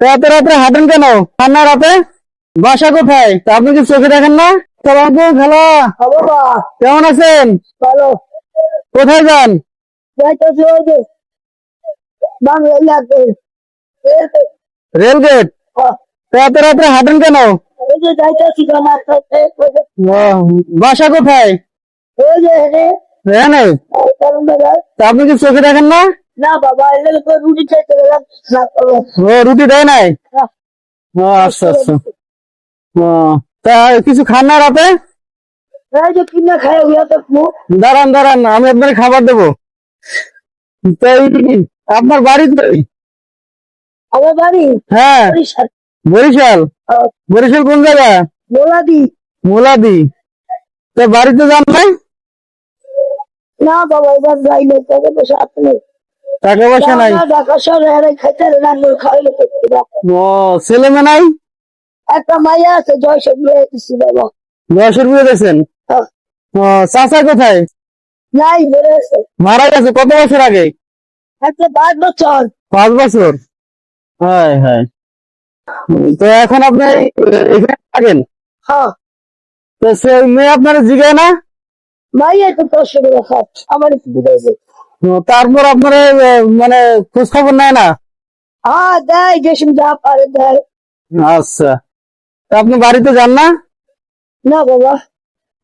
তো এত রাত্রে হাঁটেন কেন? ঠান্ডা রাতে বাসা কোথায়? তা আপনি কি চোখে দেখেন না? সালাম খালা, কেমন আছেন? ভালো। কোথায় যান? যাইতেছি ওই যে বাংলা লাগবে রেলগেট। তো এত রাত্রে হাঁটেন কেন? ওই যে যাইতেছি বাসা কোথায়? ওই যে এখানে। তা আপনি কি চোখে দেখেন না? না বাবা এলে রুটি খেতে গেলাম ও রুটি দেয় নাই? ও আচ্ছা আচ্ছা। ও তা কিছু খান না রাতে? এই যে কিনা খাই দাঁড়ান দাঁড়ান, আমি আপনাকে খাবার দেবো। তাই আপনার বাড়ি কই? আমার বাড়ি হ্যাঁ বরিশাল। বরিশাল কোন জায়গা? মোলাদি। মোলাদি। তো বাড়িতে যান নাই? না বাবা এবার যাই না, টাকা পয়সা আপনি টাকা পয়সা নাই? ঢাকা শহরে খাইতে রান্নার খাইলে ও ছেলে মেয়ে নাই? একটা মাইয়া আছে জয়সব বিয়ে দিচ্ছি বাবা। বয়সের বিয়ে দিয়েছেন? ও চাচা কোথায়? নাই বেড়ে আছে, মারা গেছে কত বছর আগে? একটা 5 বছর। 5 বছর? হ্যাঁ হ্যাঁ। তো এখন আপনি এখানে থাকেন? হ্যাঁ তো সে মেয়ে আপনার জিগায় না? মাইয়া তো কষ্ট করে খাও আমার একটু দিয়েছে। তারপর আপনার মানে খোঁজ খবর নেয় না? হ্যাঁ দেয় যেসব যা পারে দেয়। আচ্ছা। তা আপনি বাড়িতে যান না? না বাবা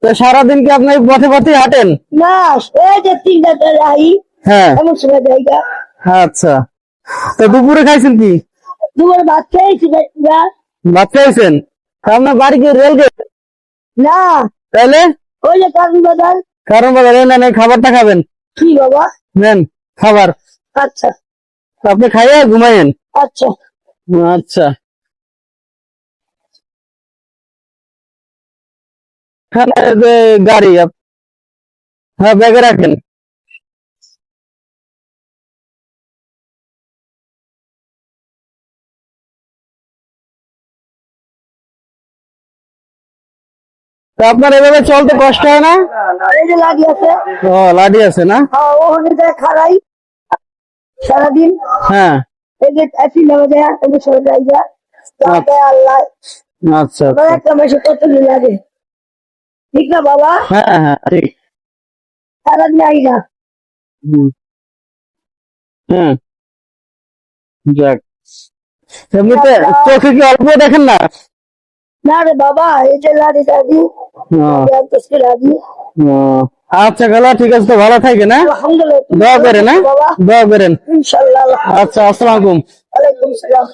তো সারাদিন কি আপনি পথে পথে হাঁটেন? না, এই যে 3টা রাই হ্যাঁ। এমন সময় জায়গা। আচ্ছা। তো দুপুরে খাইছেন কি? দুপুরে ভাত খেয়েছি না। ভাত খাইছেন? তা আপনার বাড়ি কি রেলগেট? না তাহলে ওই যে কারণ বাজার। কারণ বাজারে নেন, এই খাবারটা খাবেন। কি বাবা? নেন খাবার। আচ্ছা আপনি খাইয়ে ঘুমাইয়েন। আচ্ছা। আচ্ছা। এখানে যে গাড়ি হ্যাঁ ব্যাগে রাখেন। তা আপনার এভাবে চলতে কষ্ট হয় না? এই যে লাঠি আছে। ও লাঠি আছে না? হ্যাঁ ওখানে যায় খারাই সারাদিন। হ্যাঁ। এই যে ট্যাক্সি নেমে যায় এই যে সব জায়গা আল্লাহ। আচ্ছা আমার একটা মাসে কত দিন লাগে, ঠিক না বাবা? হ্যাঁ হ্যাঁ ঠিক। সারাদিন আই না। হ্যাঁ যাক। এমনিতে চোখে কি অল্প দেখেন না? না রে বাবা এই যে লাঠি টাড়ি রাজি। আচ্ছা খালা ঠিক আছে, তো ভালো থাকেন। হ্যাঁ আলহামদুলিল্লাহ দোয়া করেন। হ্যাঁ বাবা দোয়া করেন। ইনশাল্লাহ। আচ্ছা আসসালামু আলাইকুম। ওয়ালাইকুম সালাম।